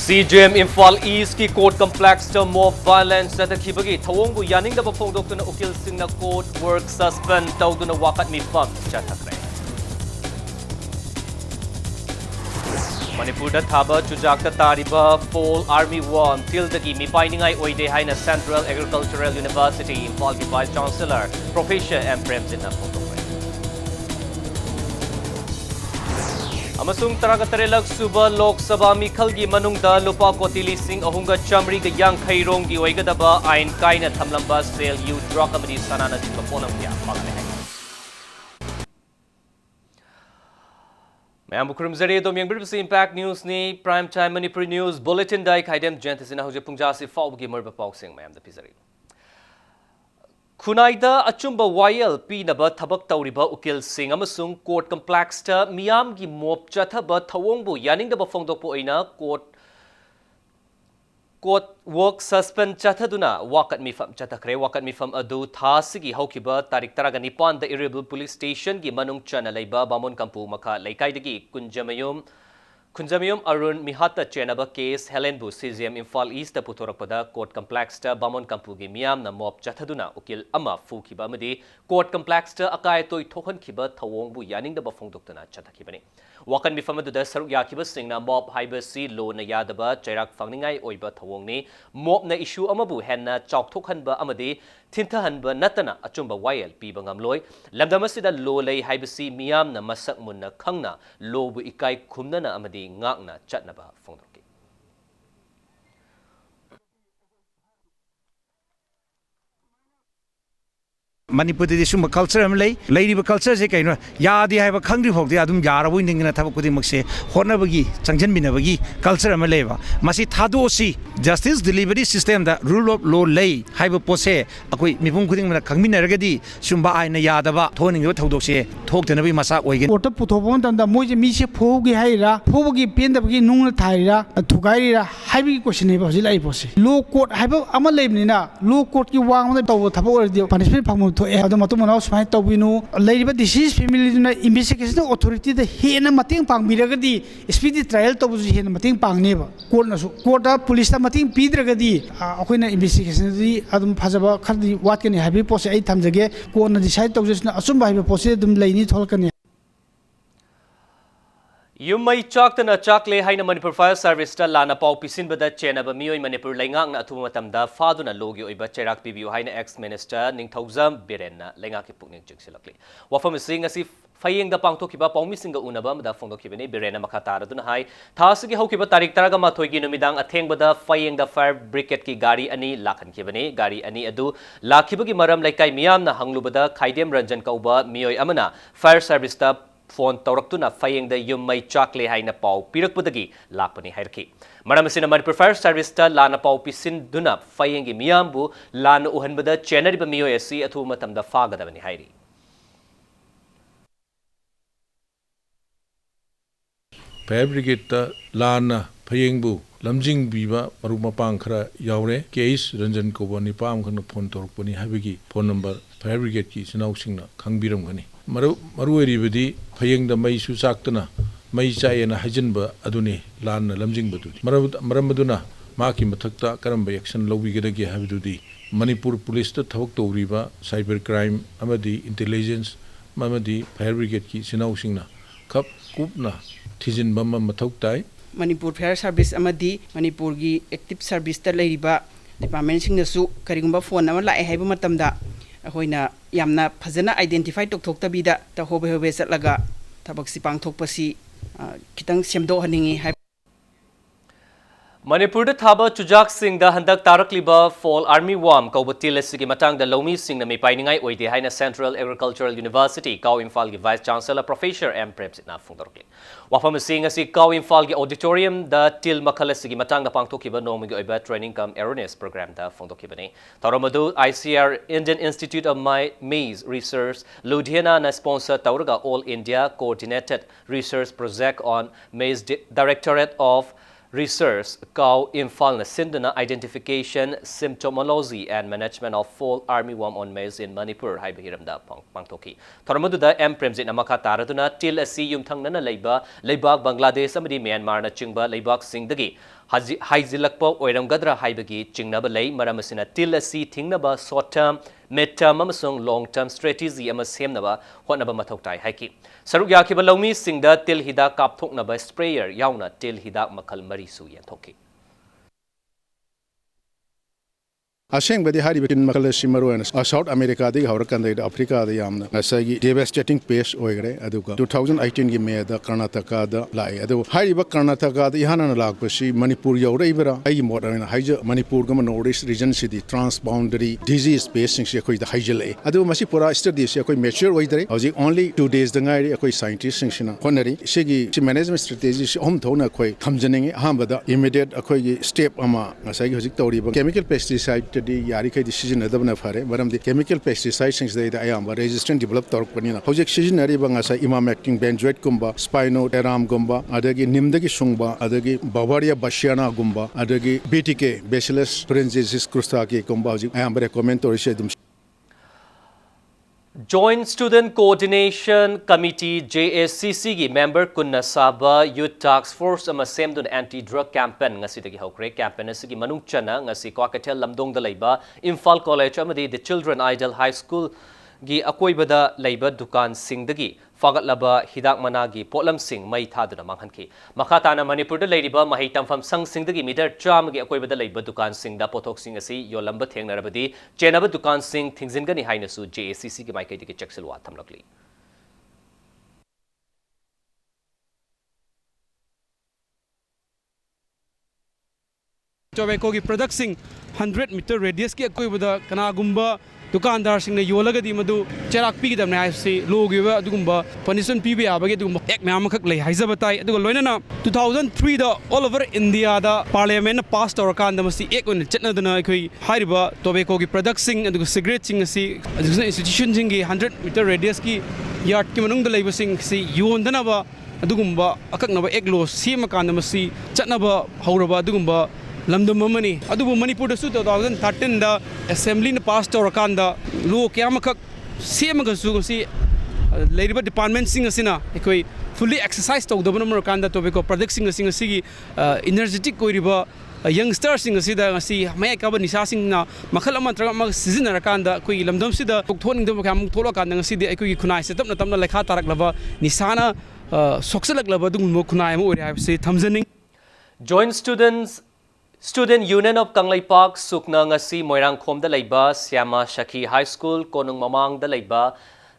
CJM Imphal East ki court complex to mob violence na takibagi thawong bu yaning da bafongdok na ukil sing na court work suspend tawduna wakat mi fam chathakre Manipur da thaba chujak ta tariba fall army one till dagi mi painingai oide haina Central Agricultural University Imphal ki vice chancellor Professor M Premjit na phongdok Amasung Taragatarelak Suba Lok Sabha Mikhalgi Manungda Lupa Koti Lising Ahunga Chamri Ga Yang Khairong Gi Oigadaba Ain Kaina Thamlamba Sale You Drug Amadi Sanana Jimba Ponam Kya Pagane Mayam Bukrum Zari Dom Yang Birbisi Impact News ni Prime Time Manipur News Bulletin Dai Khaidem Jentasina Hoje Pungjasi Faubgi Murba Pausing Mayam the Pizari Kunaida achumba wayel pinaba thabak tawriba ukil sing amasung court complex ta miyam gi mop chathaba thawongbu yaningda ba phongdokpo oina court work suspend chathaduna wakat mifam chathakre wakat mifam adu thasigi haukiba tarik taraga nipan da irregular police station gi manung chana leiba bamon kampu makha leikaidagi Kunjamiyum Arun Mihata Chenaba case Helenbu CJM Imphal East da Putorakpada court complex ta Bamon Kampugi Miyam na mob chathaduna ukil ama fukiba amadi court complex ta akai toy thokan khiba thawongbu yaning da bafongdoktana chathakibani wakan mifamadu da saruk yakiba singna mob haiba si lo na yadaba chairak fangningai oiba thawongni mob na issue amabu henna chawthokhanba amadi thintahanba natana achumba wayel piba ngamloi lamdamasida lo lei haibasi miyam na masak munna khangna lobu ikai khumnana amadi ngakna chatnaba phongdoki Manipur di summa culture am lay culture se kaino yaadi haiba khangri phokti adum yarabu ningna thaba kudi makse horna bagi changjan binabagi culture am leba masi thado si justice delivery system da rule of law lay haiba pose akoi mipum khuding mana khangmina ragadi sumba aina yadaba thoning thodok se thokdena bi masa oige order puthobon tanda moi je mi se phogi haira phogi pendabagi nungna thaira thugai ra haibi question ne ba jilai pose law court haiba ama lebnina law court ki wang na taw thaba or punishment phangmu to e ado matu manau smai tawbinu leiba disease family na investigation authority da hena mating pangbiragadi speedy trial tawu hena mating pangneba court na court da police da mating pidragadi akoina investigation di adum phajaba khadi watkani habi pose ai thamjage court na decide tawjusna asumba habi pose dum leini tholkani Yumai Chaktana Chakle Haina Manipur Fire Service ta Lana Pau Pisin Bada Chenaba Mioi Manipur Lengang na Atumatamda Faduna Logi Oiba Cherak Pibiu Haina ex Minister Ningthauzam Birenna Lengaki Pukning Jingsilakli Wafam Sing as if Faying the Pangtokiba Paumisinga Unaba da Fongokibini Birena Makatara Dunahai Tasiki Hokiba Tarik Taragama Toigi Numidang Ateng Bada Faying the Fire Brigade Ki Gari Ani Lakan Kibani Gari Ani Adu Lakibagi Maram Laikai Miam na Hanglubada Kaidem Ranjan Kauba Mioi Amana Fire Service ta phone tawraktuna fayeng da yumai chakle haina pau pirakpudagi lakpani hairki maramsina Manipur Fire Service ta lana pau pisin duna fayengi miyambu lana uhanbada chenari ba miyo asi athu matamda fagadabani hairi Fire Brigade ta lana fayengbu lamjing biba maru mapang khara yaure case ranjan koba nipam khana phone tawrakpani habigi phone number Fire Brigade ki sinau singna khangbiram gani marueribadi fayeng da mai su chaktana mai chayena hajinba aduni lanna lamjingba du maramaduna maki mathakta karamba action lobigedagi habidudi Manipur police ta thawak tawriba cyber crime amadi intelligence mamadi fire brigade ki sinau singna khap kupna thijinba mathautai Manipur Fire Service amadi Manipur gi active service ta leiriba department sing nasu karigumba phone ama lae haiba matamda ahoina yamna phajana identify tokthoktabida ta hobe hobe chatlaga thabak si pangthokpasi kitang semdo haningi hai Manipur da thaba chujak sing da handak tarakliba fall army wam kaubatil asigi matang da lomi sing na may painingai oide haina Central Agricultural University Kau Imphal gi Vice Chancellor Professor M Premjit na phungdorkli wafam sing asi Kau Imphal gi auditorium da til makhala sigi matang da pangthokiba nomi gi oiba training cum awareness program da phungdokibani taramadu ICR Indian Institute of Maize Research Ludhiana na sponsor tauraga All India Coordinated Research Project on Maize Directorate of Research Kau Imphal na sindana identification, symptomology and management of fall armyworm on maize in Manipur hai bahiramda pangthoki. Thoramadu M Premjit na makataraduna til asi yumthang na leiba leibak Bangladesh amadi Myanmar na chingba leibak singdagi haizilakpa oiramgadra haibagi chingnaba lei maram asina til asi thingnaba short term mid term amasung long term strategy ama semnaba hotnaba mathau tai haiki saruk yakhiba lawmi singda til hidak kapthoknaba sprayer yauna til hidak makhal mari su yenthoki Asing badi hari bikin makala simaruan South America di hawrakan da Africa da yamna asagi devastating pace oigre aduga 2018 gi May da Karnataka da lai adu hari ba Karnataka da ihana na lagpasi Manipur yaure ibara ai modern haija Manipur gam northeast region city transboundary disease space sing se khoi da haijale adu masi pura study se khoi mature oidre hoji only 2 days da ngai khoi scientist sing sina honari segi management strategy se hom thona khoi thamjaning hamba da immediate khoi gi step ama asagi hoji tori ba chemical pesticide di yari kai decision adabna fare baram di chemical pesticides things da ayam resistant develop tork panina project season ari banga sa imamectin benzoate kumba spinoteram gumba adagi nimdagi sungba adagi bavaria basiana gumba adagi btk bacillus thuringiensis crustacea kumba ayam recommend tori se dum Joint Student Coordination Committee JSCC gi member kunna saba Youth Task Force ama semdun anti-drug campaign ngasi dagi hokre campaign asigi manung chana ngasi Kwakatel lamdong da leiba Imphal College amadi The Children Ideal High School gi akoibada leiba dukan singdagi fagatlaba hidak managi potlam sing mai thaduna manghanki makhatana Manipur da leiriba mahi tamfam sang singdagi meter cham gi akoibada leiba dukan singda pothok sing asi yolamba thengnarabadi chenaba dukan sing thingzingani hainasu JACC gi maikai digi chekselwa thamlakli tobacco ki product sing 100 meter radius ki koi bada kana gumba dukandar sing ne yolaga di madu cherak pi gidam na se logi ba dugumba punishment pi bi abage dugumba ek myam khak lei haizaba tai aduga loina na 2003 da all over India da parliament pass tor kan da masi ek on chetna dana khoi hairiba tobacco ki product sing aduga cigarette sing si institution sing ki 100 meter radius ki yard ki manung da leiba sing si yondana ba adugumba akak na ba ek lo sema kan da masi chatna ba hauraba adugumba lamdam amani adubu Manipur da su 2013 da assembly na pass tawrakanda lo kyamakak semaga su si leiriba department sing asina ekoi fully exercise tawdabana markanda tobacco product sing asing asigi energetic koiriba youngsters sing asida ngasi mai ka ba nisa sing na makhal ama tra ma season rakanda koi lamdam sida thoning da kam thola kan ngasi de ekoi khunai setup na tamna lekha tarak laba nisana soksalak laba dung mo khunai mo ori ha se thamjaning Joint Student Union of Kanglai Park Sukna ngasi Moirang Khom da leiba Syama Shaki High School Konung Mamang da leiba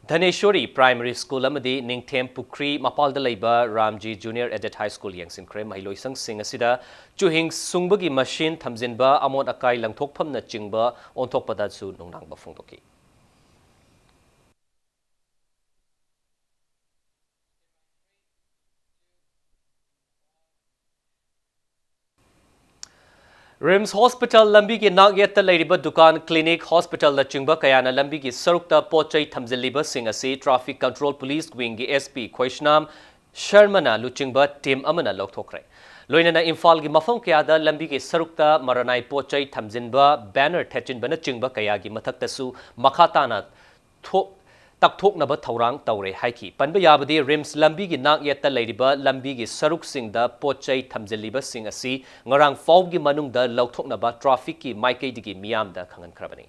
Dhaneshwari Primary School amadi Ningthem Pukri Mapal da leiba Ramji Junior Adet High School yangsin kre mahiloisang sing asida chuhing sungbagi machine thamjinba amon akai langthokpham na chingba onthokpada su nongnang ba phongtoki Rims Hospital lambi ki nagyat leiriba dukan clinic hospital la chingba kayana lambi ki sarukta pochai thamjiliba sing asi traffic control police wing gi SP Khoishnam Sharmana luchingba team amana lokthokre loinana Imphal gi mafam kayada lambi ki sarukta maranai pochai thamjinba banner thechin bana chingba kaya gi mathakta su makhatana takthoknaba thaurang taure haiki panba yabadi rims lambi gi nagyata leiriba lambi gi saruk singda pochai thamjiliba sing asi ngarang faw gi manungda lauthoknaba traffic ki maikai digi miyamda khangan khrabani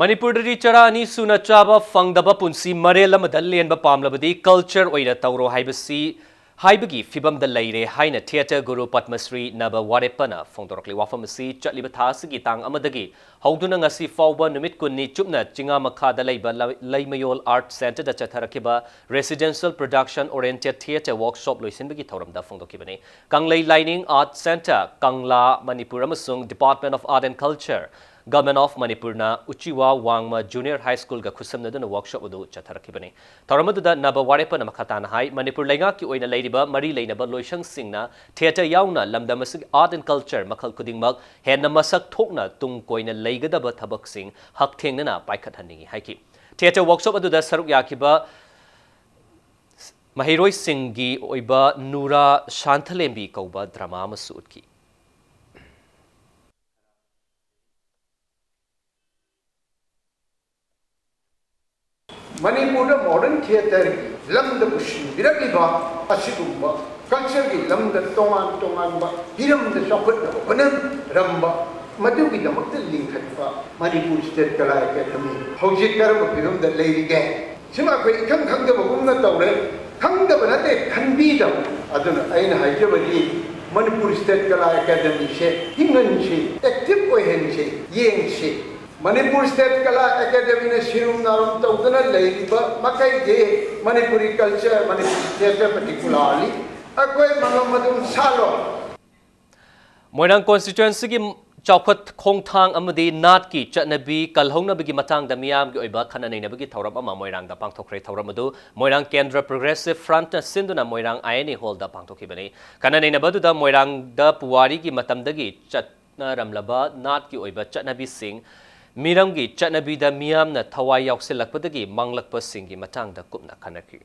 Manipur ri charani suna chaba fangdaba punsi marel amadal lenba pamlabadi culture oina tauro haibasi haibagi fibam da leire haina theater guru Padmasri naba warepana fongdorokli wafamasi chatliba thasigi tang amadagi hauduna ngasi fawba numit kunni chupna chinga makha da leiba leimayol art center da chatharakiba residential production oriented theater workshop loisinbagi thoramda fongdokibani Kanglei Lining Art Center Kangla Manipur amasung Department of Art and Culture Government of Manipur na Uchiwa Wangma Junior High School ga khusamna workshop adu chatharakibani thoramadu da naba warepa na makhatana hai Manipur lenga ki oina leiriba mari leinaba loisang singna theater yauna lamdamasig art and culture makhal kudingmak henna masak thokna tung koina leigadaba thabak sing hak thengna paikhat haningi haiki theater workshop adu da saruk yakiba mahiroi singgi oiba Nura Shantalembi kauba drama masutki Manipur modern theatre lam da pushin birakli ba asigumba culture gi lam da tongan ba hiram da sokot da banan ramba madu gi da makta lingkhatpa Manipur State Kala Academy hojik karba birum da leirige sima ko ikhang khang da bagumna tawre khang da banate khanbi da aduna aina haijabadi Manipur State Kala Academy se hingan se active ohen se yeng se Manipur State Kala Academy ne sirum narum tawdana leiba makai ge Manipuri culture Manipur theatre particularly akoi mangamadum salo Moirang constituency gi chawkhat khongthang amadi nat ki chatnabi kalhongnabagi matang da miyam gi oiba khananainabagi thauram ama Moirang da pangthokre thauram adu Moirang Kendra Progressive Front na sinduna Moirang INA Hall da pangthokibani khananainabadu da Moirang da puwari gi matamdagi chatna ramlaba nat ki oiba chatnabi sing Miramgi chatnabi da miyam na thawai yausilakpadagi manglakpa singi matang da kupna khanaki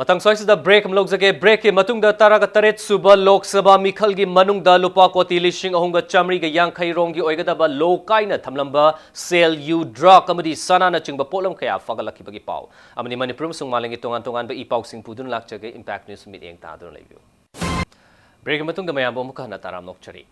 Matang sois da break amlog jage break ke matung da taraga taret suba Lok Sabha mikhal gi manung da lupa koti lishing ahunga chamri ga yangkhai rong gi oigada ba lokai na thamlamba sel you drug amadi sana na chingba polam kaya fagalaki bagi pau amani Manipur sung malingi tongan ba ipau sing pudun lak jage impact news mit eng ta dun lebiu break matung da mayam bo mukha na taram nok chari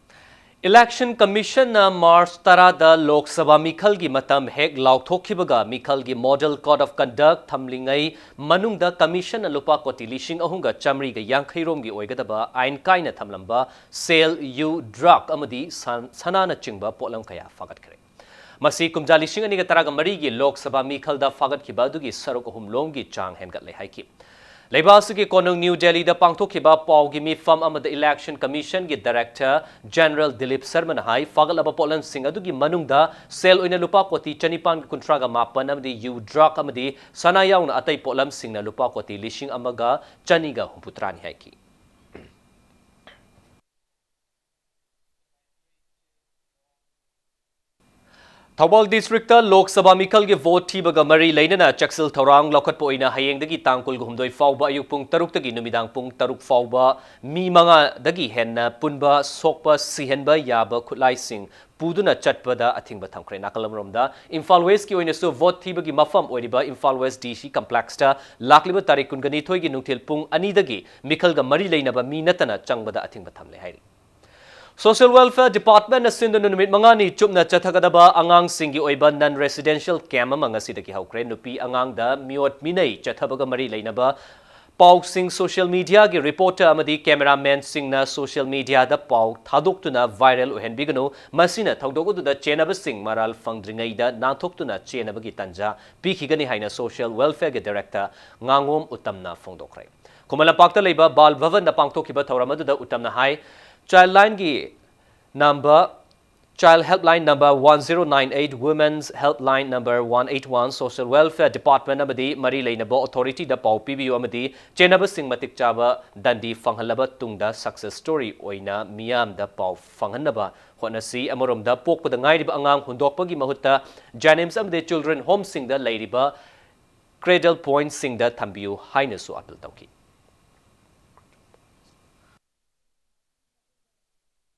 Election Commission na March tara da Lok Sabha mikhal gi matam hek lauthokhibaga mikhal gi Model Code of Conduct thamlingai manung da commission na lupa koti lishing ahunga chamri ga yangkhai rom gi oigadaba ain kaina thamlamba sale you drug amadi sana na chingba polam kaya fagat khare masi kumja lishing ani ga taraga mari gi Lok Sabha mikhal da fagat khiba du gi sarok ahum lom gi chang hengat le haiki Laibasigi konong New Delhi da pangtokhiba pawgi mifam amada Election Commission gi Director General Dilip Sarman hai fagalaba polan sing adugi manungda sel oina lupa koti chanipan kuntraga mapan amadi you drug amadi sanayaw na atay polam sing na lupa koti lishing amaga chaniga humputrani haiki Thawal District Lok Sabha mikhal gi vote thibaga mari leinana Chaksel Thorang lokhat po ina hayengdagi tangkul gumdoi fawba ayuk pung 3 tagi numidang pung 3 fawba mi manga dagi henna punba sokpa sihenba yaba khutlai sing puduna chatpada athingba thamkhre nakalamromda Imphal West ki oina su vote thibagi mafam oiriba Imphal West DC complex ta lakliba tarik kungani thoi gi nungthil pung ani dagi mikhal ga mari leinaba mi natana changbada athingba thamle hairi Social Welfare Department na sindun numit mangani chupna chathagadaba angang singi oiba non-residential camp amanga sidaki haukre nupi angang da miot minai chathabaga mari leinaba pau sing social media gi reporter amadi cameraman sing na social media da pau thadoktuna viral ohenbigano masina thaudogodu da chenaba sing maral fangdringai da nangthoktuna chenaba gi tanja pikhigani haina Social Welfare gi director ngangom utamna phongdokre Kumala pakta leiba bal bhavan da pangthokiba thauramadu da utamna hai Child Helpline number 1098, Women's Helpline number 181, Social Welfare Department amadi mari leinaba authority da pau PBU amadi chenaba sing matik chaba dandi fanghalaba tungda success story oina miyam da pau fanghanaba honasi amorom da pokpada ngairiba angang hundokpagi mahutta Janims amadi children home sing da leiriba cradle point sing da thambiu hainasu apil tawki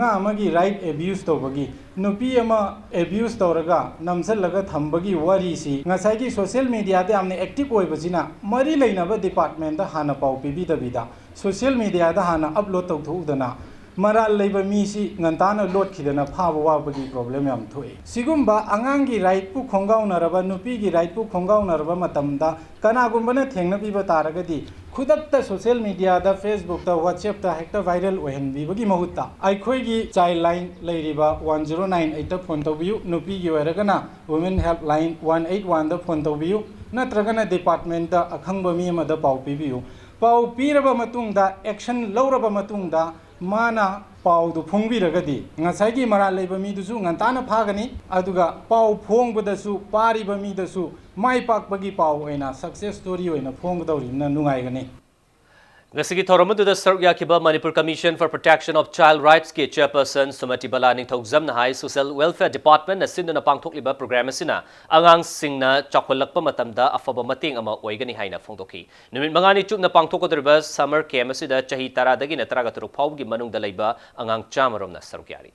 amagi right abuse tawbagi nupi ama abuse tawraga namsalaga thambagi wari si ngasai gi social media da amne active oibajina mari leinaba department da hana pau pibi da bida social media da hana upload tawthudana maral leiba mi si ngantana load khidana phaba wabagi problem yam thoi sigumba angang gi right pu khongau naraba nupi gi right pu khongau naraba matamda kana gumbana thengna biba taragadi khudakta social media da Facebook da WhatsApp da hekta viral ohen bibagi mahutta aikhoi gi child line leiriba 1098 da phone tawbiu nupi gi weragana women helpline 181 da phone tawbiu natragana department da akhangba mi ma da pau pibiu pau piraba matungda action lauraba matungda mana pau du phongbiragadi ngasai gi mara leiba mi du su ngantana phagani aduga pau phongba su pariba mi da su mai pak bagi pau oina success story oina phong dawri na nungai gani Ngasigi thoramudu saruk yakiba Manipur Commission for Protection of Child Rights ki chairperson Sumati Bala Ningthokzam na hai Social Welfare Department na sinduna pangthokliba program asina angang singna chakholakpa matamda afaba mating ama oigani haina phongdoki numit mangani chupna pangthokodriba summer camp asida chahi tara dagi na taraga turuk phawgi manungda leiba angang chamarom na saruk yari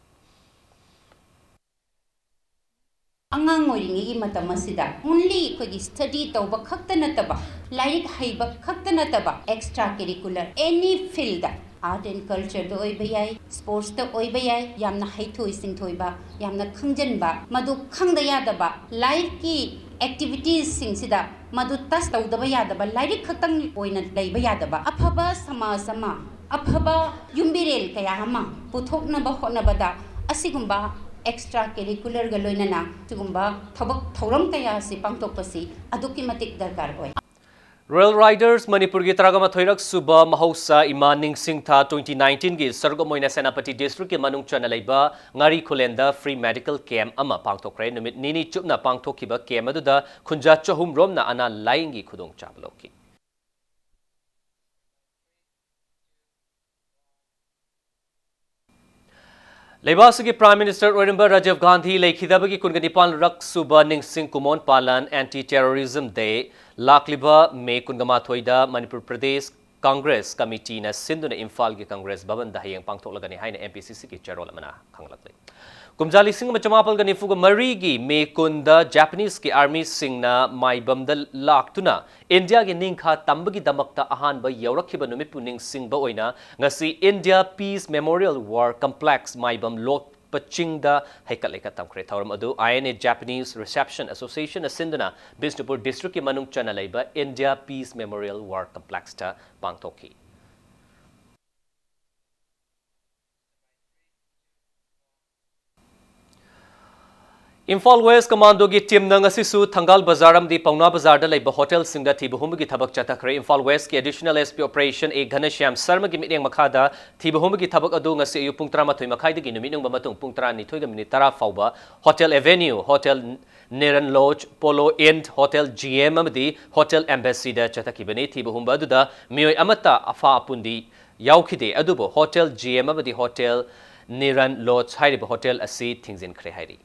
angang oiringi matam asida only ko study tawba khakta nataba like haiba khakta nataba extra curricular any field art and culture do oi bayai sports da oi bayai yamna haithoi singthoi ba yamna khangjan ba madu khangda yadaba life ki activities sing sida madu tas tawdaba yadaba like khaktang oina leiba yadaba afaba sama afaba yumbirel kaya hama puthokna ba hona bada asigumba extra curricular galoinana tugumba thabak thoram kaya si pangtokpasi aduki matik darkar hoy Royal Riders Manipur ki taragama thoirak suba mahausa imaning singtha 2019 gi sargomoina senapati district ki manung chana leiba ngari khulenda free medical camp ama pangtokre numit nini chupna pangtokhiba camp aduda khunja chahum romna ana laingi khudong chabloki Leibasigi Prime Minister Oirimba Rajiv Gandhi Leikhidabagi Kungani Rak Suba Ningsing Kumon Palan Anti-Terrorism Day Lakliba Me Kungama Thoida Manipur Pradesh Congress Committee na Sinduna Imphal gi Congress Bhavan da hayang pangthoklagani haina MPCC ki chairol amana khanglakle Kumjali Singh Machamapal gani fuga Marigi Me Kunda Japanese ki army singna maibam da laktuna India gi ningkha tambagi damakta ahan ba yaurakhiba numit puning sing ba oina ngasi India Peace Memorial War Complex maibam lot pachingda haikaleka tamkre thoram adu INA Japanese Reception Association asindana Bisnupur district ki manung chana leiba India Peace Memorial War Complex ta pangtokhi Imphal West Commando gi team na ngasi su Thangal Bazaram di Pauna Bazar da leiba hotel singda thibahum gi thabak chatakre Imphal West ki additional SP operation e Ghanashyam Sharma gi miteng makhada thibahum gi thabak adu ngasi ayu pung 13 makhai dagi numinung ba matung pung 13 ga minute tara fauba Hotel Avenue Hotel Neran Lodge Polo Inn Hotel GM amadi Hotel Embassy da chatakibani thibahum ba adu da mioi amata afa apundi yaukhide adubo Hotel GM amadi Hotel Neran Lodge hairiba hotel asi thingzin khre hairi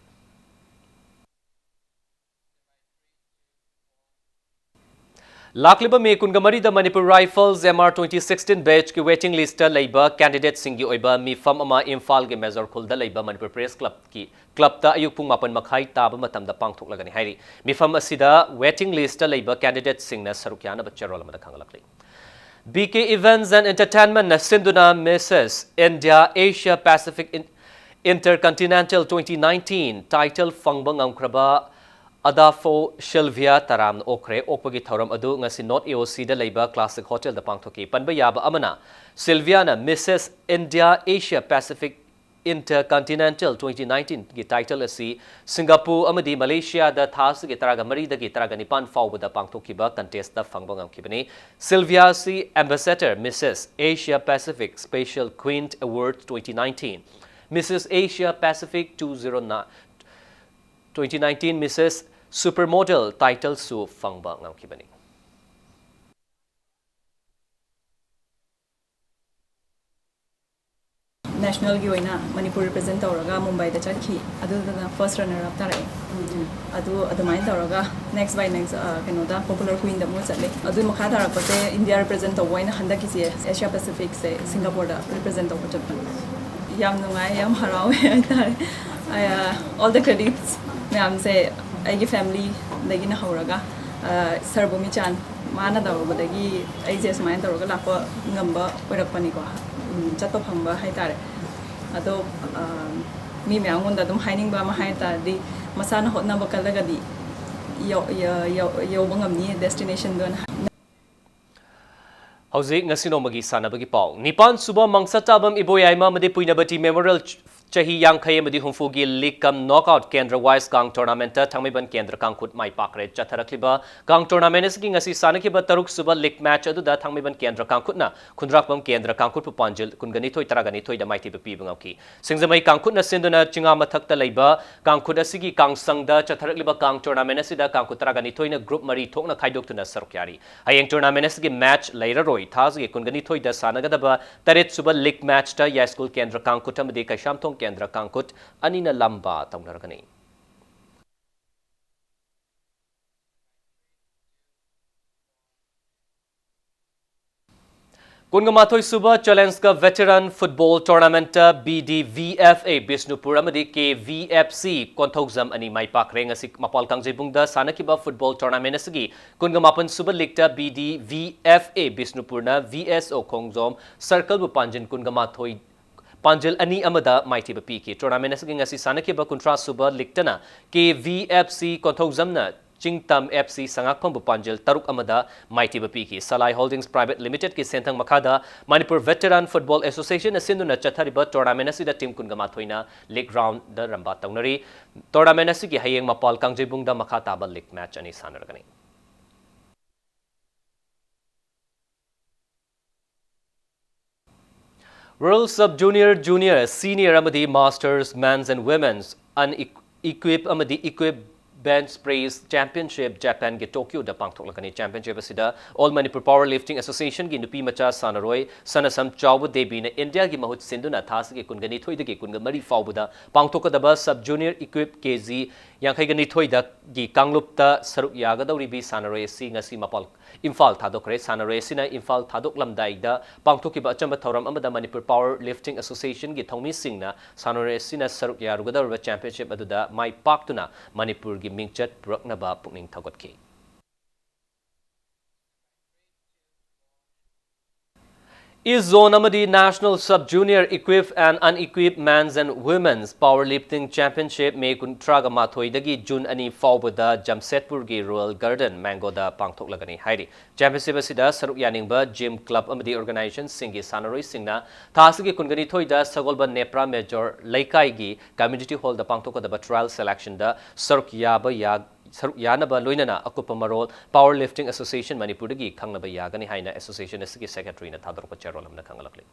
Lakliba me kungamari da Manipur Rifles MR 2016 batch ki waiting list leiba candidate singi oiba mi fam ama Imphal ge Major Khulda leiba Manipur Press Club ta ayuk pung mapan makhai taba matam da pangthok lagani hairi mi fam asida waiting list leiba candidate singna sarukyana bacharol amada khangalakli BK Events and Entertainment na sinduna Mrs India Asia Pacific Intercontinental 2019 title fangbang amkraba Adafo Sylvia Taram Okre Okpagi Thoram Adu ngasi North AOC da leiba Classic Hotel da pangthoki panba yaba amana Sylvia na Mrs India Asia Pacific Intercontinental 2019 gi title asi Singapore amadi Malaysia da thas gi taraga mari da gi taraga nipan fawba da pangthoki ba contest da fangbang amkibani Sylvia si Ambassador Mrs Asia Pacific Special Queen Award 2019 Mrs Asia Pacific 2019 Mrs Supermodel title su fangba ngamkibani National gi oina Manipur represent tawraga Mumbai da chakhi adudana first runner up tare adumai tawraga next by next kenoda popular queen da mo chatle adu makha tarakpate India represent tawaina handaki se Asia Pacific se Singapore da represent taw chappan yam nungai yam harawe tare all the credits ma'am से आई family दगी ना हौरगा सरबुमी चान माना दौरबदगी ऐसे सुमायन तौरगा लाप ngamba ओरकपनिको चत्तो फंगबा हाइतारे अदो मी म्यांगोंदा दम हाइनिंग बा मा हाइतादि मसाना होतना बकलगदी यो बंगमनी destination दोन Hauzik ngasi nomagi sanabagi pau Nipan suba mangsa tabam iboyaima made puinabati memorial Chahi Yankai Madi Humfugi Likam Knockout Kendra Wise Gang Tournament Tangmiban Kendra Kangkut Mai Pakre Chatarakliba Gang Tournament is King Asi Sanakiba Taruk Suba Lik match Adu da Tangmiban Kendra Kangkutna Kundrakbam Kendra Kangkut Pupanjil Kunganito Taraganito the Mighty Pibangaki Singzamai Kangkutna Sinduna Chingama Takta Labor Kangkuda Sigi Kang Sangda Chatarakliba Gang Tournament Sida Kangkutaraganito in a group Mari Tokna Kaidokuna Sarukari Ayang Tournament match later Roy Tazi Kunganito the Sanagadaba Taret Suba Lik match ta Yaskul Kendra Kangkuta Medika Shamtong Kendra Kangkut Anina Lamba Taunaragani. Kungamathoy Suba Challenge ka Veteran Football Tournament BDVFA Bisnupur amadi KVFC Konthogzam ani mai pakre ngasi mapal kangjibungda sanakiba football tournament asigi Kungamapan Suba League BDVFA Bisnupur na VSO Khongzom Circle bu Panjin Kungamathoy Panjil ani amada mighty bapiki tournament asigi ngasi sanakiba Kuntra Suba Liktana KVFC Konthogzamna Chingtam FC Sangakpam Panjil Taruk Amada Mighty Bapiki Salai Holdings Private Limited ki Sentang Makada Manipur Veteran Football Association asinduna chathariba tournament asida team kungamathoina league round da ramba taunari tournament asigi hayeng mapal kangjibung da makhataba league match ani sanaragani. World Sub Junior, Junior, Senior Amadi Masters, Men's and Women's Unequipped Amadi Equipped Bench Praise Championship Japan ge Tokyo da pangthoklakani championship asida All Manipur Powerlifting Association gi nupi macha sanaroi sanasam chawbu debi na India gi mahut sinduna thas ge kungani thoida ge kunga mari fawbuda pangthokadaba Sub Junior Equipped KG yankhai gani thoida gi kanglupta saruk yagadawri bi sanaroi si ngasi mapal Imphal thadokre sanaroi sina Imphal thadok lamdai da pangthokiba achamba thoram amada Manipur Powerlifting Association gi thongmi singna sanaroi sina saruk yarugadawra championship aduda mai paktuna Manipur gi Mingchat Puraknaba Pukning Thagotki. Is Zone Amadi National Sub-Junior Equipped and Unequipped Men's and Women's Powerlifting Championship May Kuntraga Mathoidagi June Ani Fawbada Jamsetpur gi Royal Garden Mangoda Pangthoklagani Hairi. Championship asida Saruk Yaningba Gym Club Amadi Organization Singi Sanaroi Singna Thasigi Kungani Thoida Sagolba Nepra Major Laikai gi Community Hall da Pangthokadaba Trial Selection da Saruk Yaba Saruk Yanaba Loinana Akupa Marol Powerlifting Association Manipurigi Kangnaba Yagani Haina Association Asigi Secretary na Thadorpa Cherolam na Kangalakli.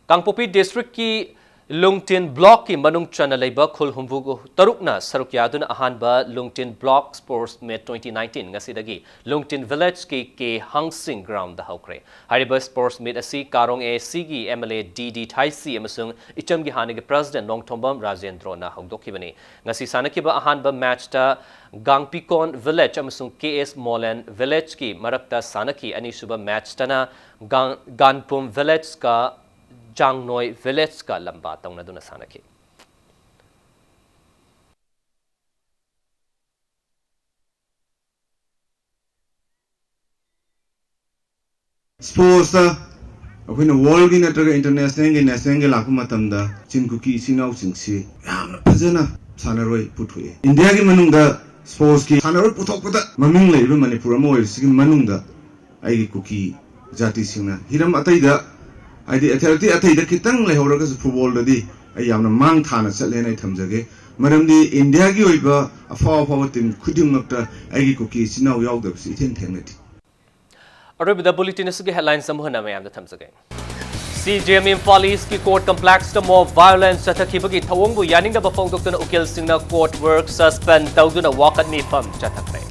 Kangpopi District ki Lungtin Block ki Manung Chana Leiba Khul Humvugu Tarukna Saruk Yaduna Ahanba Lungtin Block Sports Meet 2019 ngasidagi Lungtin Village ki Hangsing Ground da Haukre. Hariba Sports Meet asi Karong e Sigi MLA DD Thaisi amasung Icham gi Hanigi President Nongthombam Rajendro na Hongdokibani. Ngasi sanakiba Ahanba match ta Gangpikon Village amasung KS Molen Village ki marakta sanaki ani suba match tana Ganpum Village ka Jangnoi Village ka lamba tauna duna sanaki. Sports akhina world gi natraga international gi national gi lakhu matamda chinkuki sinau singsi yamna phajana sanaroi puthui India gi manungda sports ki sanaroi puthokpada maming leiba Manipur ama oirisi manungda aigi kuki jati singna hiram ataida aidi authority ataida kitang lehoraga football dadi ayamna mang thana chatlena thamjage maramdi India gi oiba afaw team khudimmakta aigi kuki sinau yaudabsi ithen thengnati Arabida bulletin is headlines samhana mayam da thamjage CJM Imphal East ki court complex ta more violence chathakibagi thawongbu yaningda ba phongdoktuna ukil singna court work suspend tawduna wakat mi fam chathakre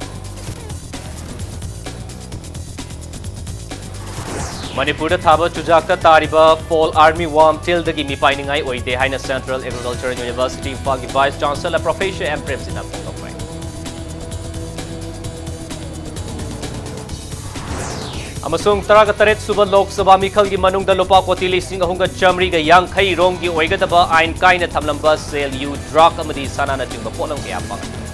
Manipur da thaba chujakta tariba fall army warm till the gimi piningai oide haina Central Agricultural University Imphal ki Vice Chancellor Professor M Premsina phongdokre Amasung taraga taret suba Lok Sabha Mikhal gi manung da lopa koti lising ahunga chamri ga yang khai rong gi oigadaba ain kaina thamlamba sale you drug amadi sanana chingba polam kya pa